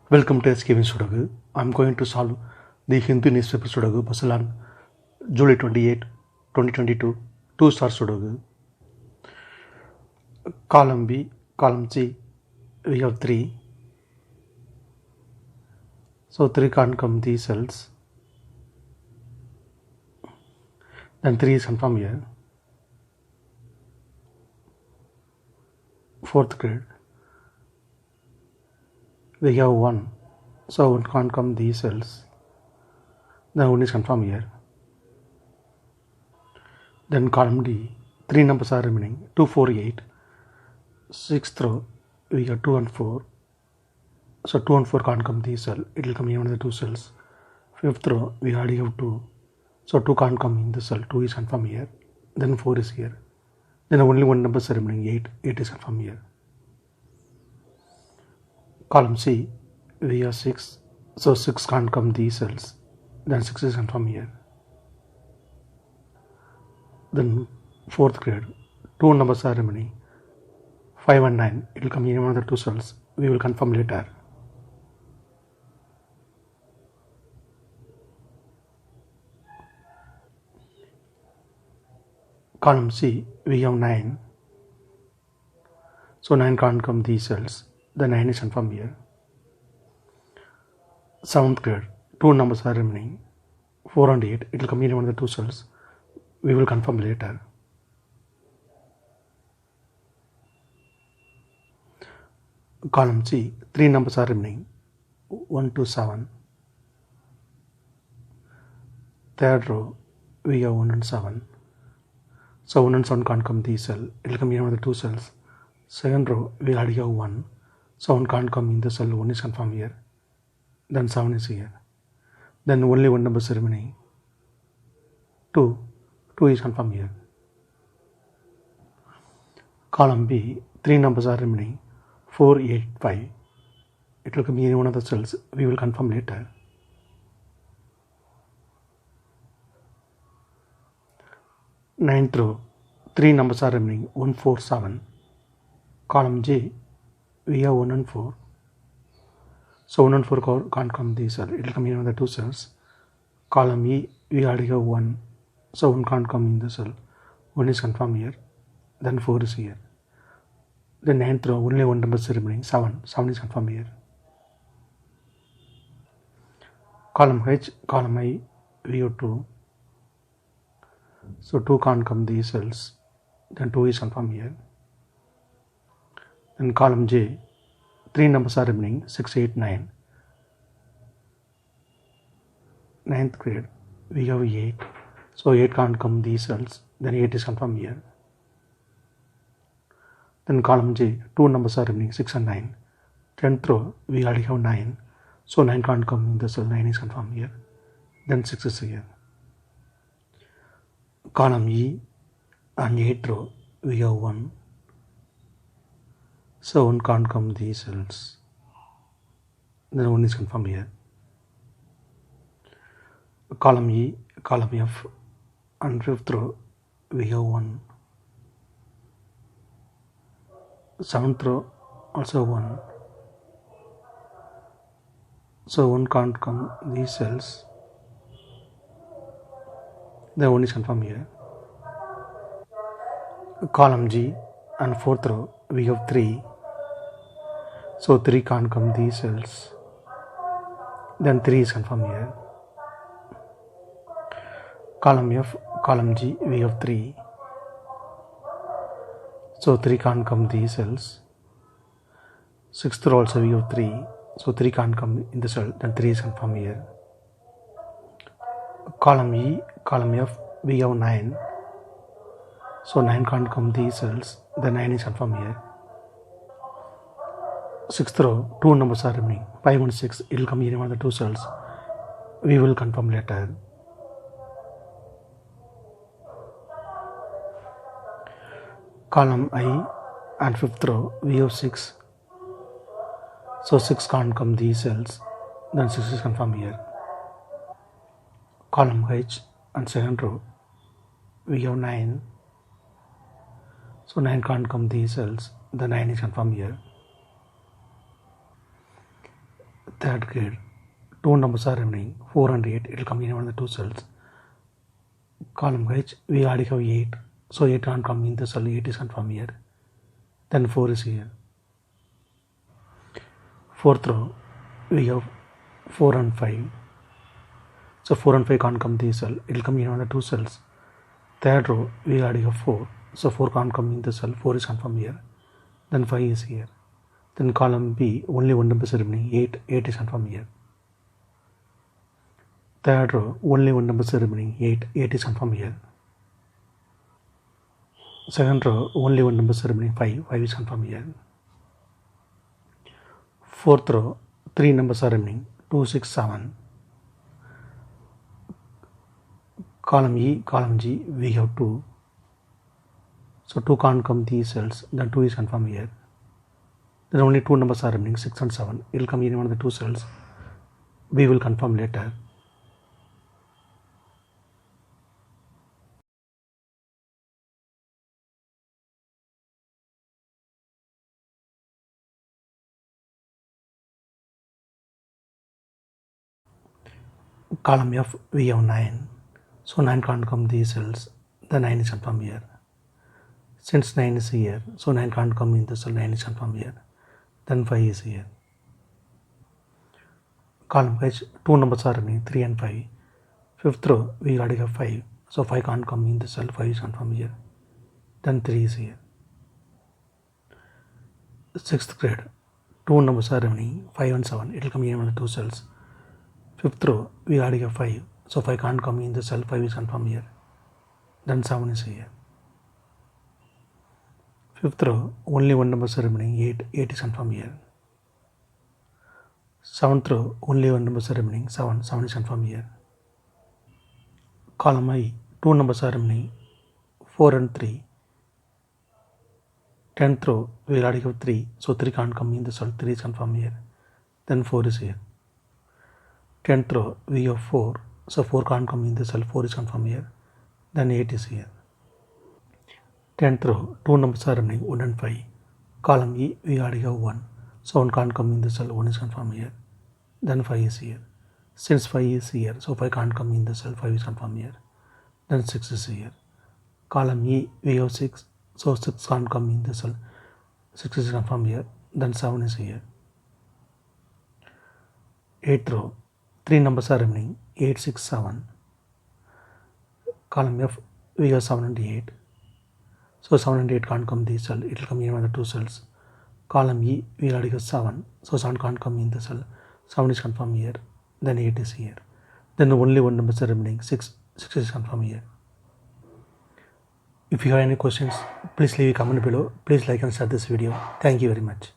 Welcome to SkVm Sudoku. I am going to solve the Hindu newspaper Sudoku puzzle on July 28, 2022, 2-star Sudoku. Column B, column C, we have 3. So 3 can't come these cells. Then 3 is confirmed here. 4th grade. We have 1. So 1 can't come these cells. Then 1 is confirmed here. Then column D, 3 numbers are remaining. 2, 4, 8. 6th row, we have 2 and 4. So 2 and 4 can't come these cells. It will come even the 2 cells. 5th row, we already have 2. So 2 can't come in the cell. 2 is confirmed here. Then 4 is here. Then only one number is remaining. 8. 8 is confirmed here. Column C, we have 6. So 6 can't come these cells. Then 6 is confirmed here. Then 4th grade, 2 numbers are remaining. 5 and 9. It will come in one of the 2 cells. We will confirm later. Column C, we have 9. So 9 can't come these cells. The 9 is confirmed here. 7th grade, 2 numbers are remaining. 4 and 8. It will come in one of the 2 cells. We will confirm later. Column C, 3 numbers are remaining. 1 to 7. 3rd row, we have 1 and 7. So 1 and 7 can't come these cells. It will come in one of the 2 cells. 2nd row, we already have 1. So 1 can't come in the cell. 1 is confirmed here. Then 7 is here. Then only one number is remaining. 2. 2 is confirmed here. Column B, 3 numbers are remaining. 4, 8, 5. It will come in one of the cells. We will confirm later. Ninth row, 3 numbers are remaining. 1, 4, 7. Column J, we have 1 and 4. So 1 and 4 can't come these cells. It will come in one of the 2 cells. Column E, we already have 1. So 1 can't come in the cell. 1 is confirmed here. Then 4 is here. The 9th row, only one number is remaining. 7. 7 is confirmed here. Column H, column I, we have 2. So 2 can't come these cells. Then 2 is confirmed here. Then column J, 3 numbers are remaining. 6, 8, 9. 9th grade, we have 8. So 8 can't come these cells. Then 8 is confirmed here. Then column J, 2 numbers are remaining. 6 and 9. 10th row, we already have 9. So 9 can't come in the cell. 9 is confirmed here. Then 6 is here. Column E and 8th row, we have 1. So 1 can't come these cells. Then 1 is confirmed here. Column E, column F and 5th row, we have 1. 7th row, also 1. So 1 can't come these cells. The 1 is confirmed here. Column G and 4th row, we have 3. So 3 can't come these cells. Then 3 is confirmed here. Column F, column G, we have 3. So 3 can't come these cells. 6th row also we have 3. So 3 can't come in the cell. Then 3 is confirmed here. Column E, column F, we have 9. So 9 can't come these cells. Then 9 is confirmed here. 6th row, 2 numbers are remaining. 5 and 6. It will come in one of the 2 cells. We will confirm later. Column I and 5th row, we have 6. So 6 can't come these cells. Then 6 is confirmed here. Column H and 2nd row, we have 9. So 9 can't come these cells. The 9 is confirmed here. Third grade, two numbers are remaining, 4 and 8. It will come in one of the two cells. Column H, we already have 8. So 8 can't come in the cell, 8 is confirmed here. Then 4 is here. Fourth row, we have 4 and 5. So 4 and 5 can't come this cell, it will come in one of the two cells. Third row, we already have 4. So 4 can't come in the cell, 4 is confirmed here. Then 5 is here. Then column B, only one number is remaining, 8. 8 is confirmed here. Third row, only one number is remaining, 8. 8 is confirmed here. Second row, only one number is remaining, 5. 5 is confirmed here. Fourth row, 3 numbers are remaining, 2, 6, 7. Column E, column G, we have 2. So 2 can't come these cells, then 2 is confirmed here. Then only 2 numbers are remaining, 6 and 7. It will come in one of the two cells. We will confirm later. Column F, we have 9. So 9 can't come these cells, the 9 is confirmed here. Since 9 is here, so 9 can't come in the cell, 9 is confirmed here. Then 5 is here. Column H, 2 numbers are remaining, 3 and 5. Fifth row, we already have 5. So 5 can't come in the cell, 5 is confirmed here. Then 3 is here. Sixth grade, 2 numbers are remaining, 5 and 7. It will come in one of the two cells. Fifth row, we already have 5. So 5 can't come in the cell, 5 is confirmed here. Then 7 is here. Fifth row, only one number is remaining, 8. 8 is confirmed here. Seventh row, only one number is remaining, 7. 7 is confirmed here. Column I, 2 numbers are remaining, 4 and 3. 10th row, we already have 3. So 3 can't come in the cell, 3 is confirmed here. Then 4 is here. 10th row, we have 4. So 4 can't come in the cell, 4 is confirmed here. Then 8 is here. 10th row, 2 numbers are remaining, 1 and 5. Column E, we already have 1. So 1 can't come in the cell, 1 is confirmed here. Then 5 is here. Since 5 is here, so 5 can't come in the cell, 5 is confirmed here. Then 6 is here. Column E, we have 6. So 6 can't come in the cell, 6 is confirmed here. Then 7 is here. 8th row, 3 numbers are remaining, 8, 6, 7. Column F, we have 7 and 8. So 7 and 8 can't come this cell, it will come in one of the two cells. Column E, we already have 7. So 7 can't come in the cell, 7 is confirmed here. Then 8 is here. Then only one number is remaining, 6. 6 is confirmed here. If you have any questions, please leave a comment below. Please like and share this video. Thank you very much.